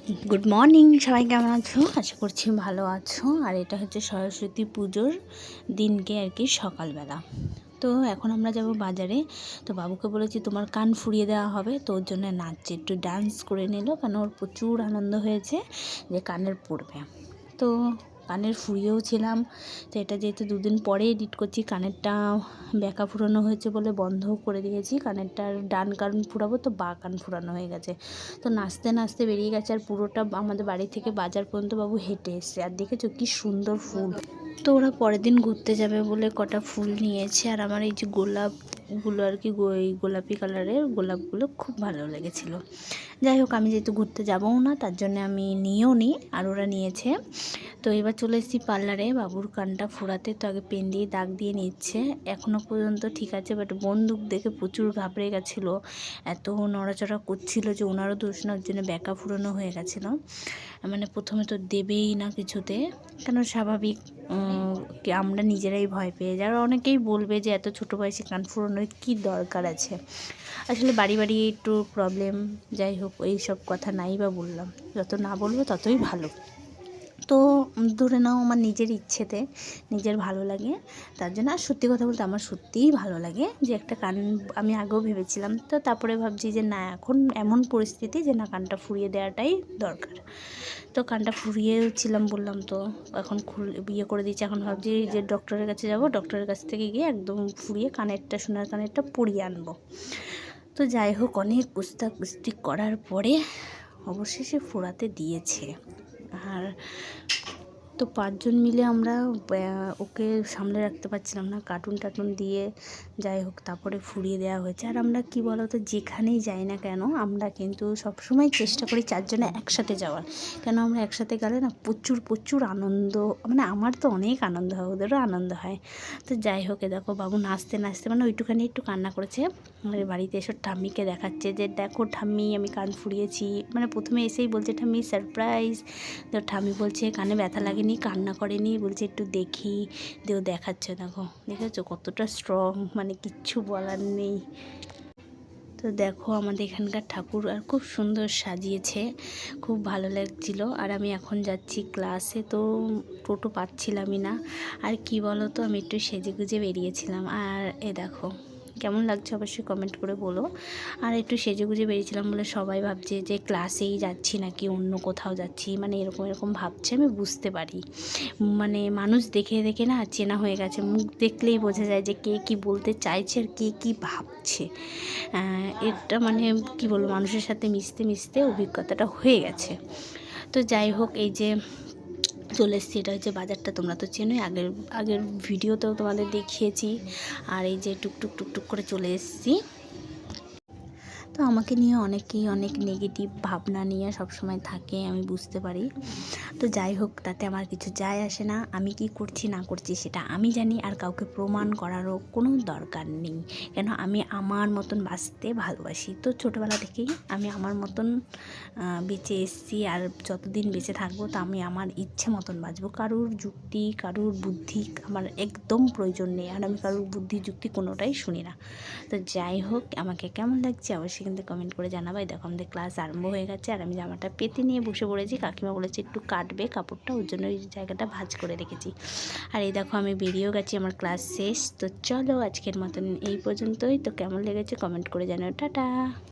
Good morning सबाई केमन आछो आशा करछि भालो आछो। और এটা হচ্ছে সরস্বতী পুজোর দিনকে আর কি সকালবেলা। তো এখন আমরা যাব বাজারে। তো বাবুকে বলেছি তোমার কান ফুরিয়ে দেওয়া হবে, তো ওর জন্য নাচছে, একটু ডান্স করে নিল, কারণ ওর প্রচুর আনন্দ হয়েছে যে কানের পড়বে। তো কানের ফুরিয়েও ছিলাম, তো এটা যেহেতু দুদিন পরে এডিট করছি, কানেরটা ব্যাকা ফুরানো হয়েছে বলে বন্ধও করে দিয়েছি। কানেরটার ডান কান ফুরাবো, তো বা কান ফুরানো হয়ে গেছে। তো নাচতে নাচতে বেরিয়ে গেছে, আর পুরোটা আমাদের বাড়ি থেকে বাজার পর্যন্ত বাবু হেঁটে এসছে। আর দেখেছো কি সুন্দর ফুল। তো ওরা পরের দিন ঘুরতে যাবে বলে কটা ফুল নিয়েছে, আর আমার এই যে গোলাপগুলো আর কি এই গোলাপি কালারের গোলাপগুলো খুব ভালো লেগেছিলো। যাই হোক, আমি যেহেতু ঘুরতে যাবও না, তার জন্য আমি নিয়েও নিই, আর ওরা নিয়েছে। তো এবার চলে এসেছি পার্লারে বাবুর কানটা ফোড়াতে। তো আগে পেন দিয়ে দাগ দিয়ে নিচ্ছে, এখনও পর্যন্ত ঠিক আছে, বাট বন্দুক দেখে প্রচুর ঘাবড়ে গেছিলো, এত নড়াচড়া করছিল যে ওনারও দোষ না, ওর জন্য ব্যাকা ফুরানো হয়ে গেছিলো। মানে প্রথমে তো দেবেই না কিছুতে, কেন স্বাভাবিক, আমরা নিজেরাই ভয় পেয়ে যাই। আর অনেকেই বলবে যে এত ছোটো বয়সে কান ফুরানোর কী দরকার আছে। আসলে বাড়ি বাড়ি একটু প্রবলেম, যাই হোক এই সব কথা নাই বা বললাম, যত না বলবো ততই ভালো। তো ধরে নাও আমার নিজের ইচ্ছেতে নিজের ভালো লাগে, তার জন্য। আর সত্যি কথা বলতে আমার সত্যিই ভালো লাগে যে একটা কান, আমি আগেও ভেবেছিলাম, তো তারপরে ভাবছি যে না, এখন এমন পরিস্থিতি যে না, কানটা ফুরিয়ে দেওয়াটাই দরকার। তো কানটা ফুরিয়েছিলাম বললাম, তো এখন বিয়ে করে দিচ্ছি। এখন ভাবছি যে ডক্টরের কাছে যাব, ডক্টরের কাছ থেকে গিয়ে একদম ফুরিয়ে কানেরটা, সোনার কানেরটা পরিয়ে আনবো। তো যাই হোক, অনেক কুস্তি করার পরে অবশেষে ফোড়াতে দিয়েছে। আর তো 5 জন মিলে আমরা ওকে সামলে রাখতে পারছিলাম না, কার্টুন দিয়ে, যাই হোক তারপরে ফুরিয়ে দেওয়া হয়েছে। আর আমরা কি বলো তো, যেখানেই যাই না কেন আমরা কিন্তু সবসময় চেষ্টা করি 4 জনে একসাথে যাওয়ার, কেন আমরা একসাথে গেলে না প্রচুর আনন্দ, মানে আমার তো অনেক আনন্দ হয়, ওদেরও আনন্দ হয়। তো যাই হোক, দেখো বাবু নাচতে মানে ওইটুখানি একটু কান্না করেছে, আমাদের বাড়িতে এসে ঠাম্মিকে দেখাচ্ছে যে দেখো ঠাম্মি আমি কান ফুরিয়েছি। মানে প্রথমে এসেই বলছে ঠাম্মি সারপ্রাইজ। তো ঠাম্মি বলছে কানে ব্যথা লাগেনি, কান্না করেনি, বলছে একটু দেখি, দিয়েও দেখাচ্ছে। দেখো দেখেছো কতটা স্ট্রং, মানে কিচ্ছু বলার নেই। তো দেখো আমাদের এখানকার ঠাকুর আর খুব সুন্দর সাজিয়েছে, খুব ভালো লাগছিল। আর আমি এখন যাচ্ছি ক্লাসে, তো টোটো পাচ্ছিলামই না। আর কি বলো তো, আমি একটু সেজেগুজে বেরিয়েছিলাম, আর দেখো কেমন লাগছে অবশ্যই কমেন্ট করে বলো। আর একটু সেজেগুজে বেরিয়েছিলাম বলে সবাই ভাবছে যে ক্লাসেই যাচ্ছি নাকি অন্য কোথাও যাচ্ছি, মানে এরকম ভাবছে, আমি বুঝতে পারি। মানে মানুষ দেখে না চেনা হয়ে গেছে, মুখ দেখলেই বোঝা যায় যে কে কী বলতে চাইছে আর কে কী ভাবছে। এটা মানে কি বলবো, মানুষের সাথে মিশতে অভিজ্ঞতাটা হয়ে গেছে। তো যাই হোক, এই যে চলে এসেছি, এটা হচ্ছে বাজারটা, তোমরা তো চেনোই, আগের ভিডিওতেও তোমাদের দেখিয়েছি। আর এই যে টুকটুক করে চলে এসেছি। তো আমাকে নিয়ে অনেকেই অনেক নেগেটিভ ভাবনা নিয়ে সবসময় থাকে, আমি বুঝতে পারি। তো যাই হোক, তাতে আমার কিছু যায় আসে না, আমি কি করছি না করছি সেটা আমি জানি, আর কাউকে প্রমাণ করারও কোনো দরকার নেই, কেন আমি আমার মতন বাঁচতে ভালোবাসি। তো ছোটোবেলা থেকেই আমি আমার মতন বেঁচে এসেছি, আর যতদিন বেঁচে থাকবো তো আমি আমার ইচ্ছে মতন বাঁচবো। কারুর যুক্তি, কারুর বুদ্ধি আমার একদম প্রয়োজন নেই, আর আমি কারুর বুদ্ধি যুক্তি কোনোটাই শুনি না। তো যাই হোক, আমাকে কেমন লাগছে অবশ্যই কিন্তু কমেন্ট করে জানাবাই। দেখো আমাদের ক্লাস আরম্ভ হয়ে গেছে, আর আমি জামাটা পেতে নিয়ে বসে পড়েছি। কাকিমা বলেছে একটু কাটবে কাপড়টা, ওর জন্য ওই জায়গাটা ভাঁজ করে রেখেছি। আর এই দেখো আমি বেরিয়েও গেছি, আমার ক্লাস শেষ। তো চলো আজকের মতন এই পর্যন্তই। তো কেমন লেগেছে কমেন্ট করে জানাও। টাটা।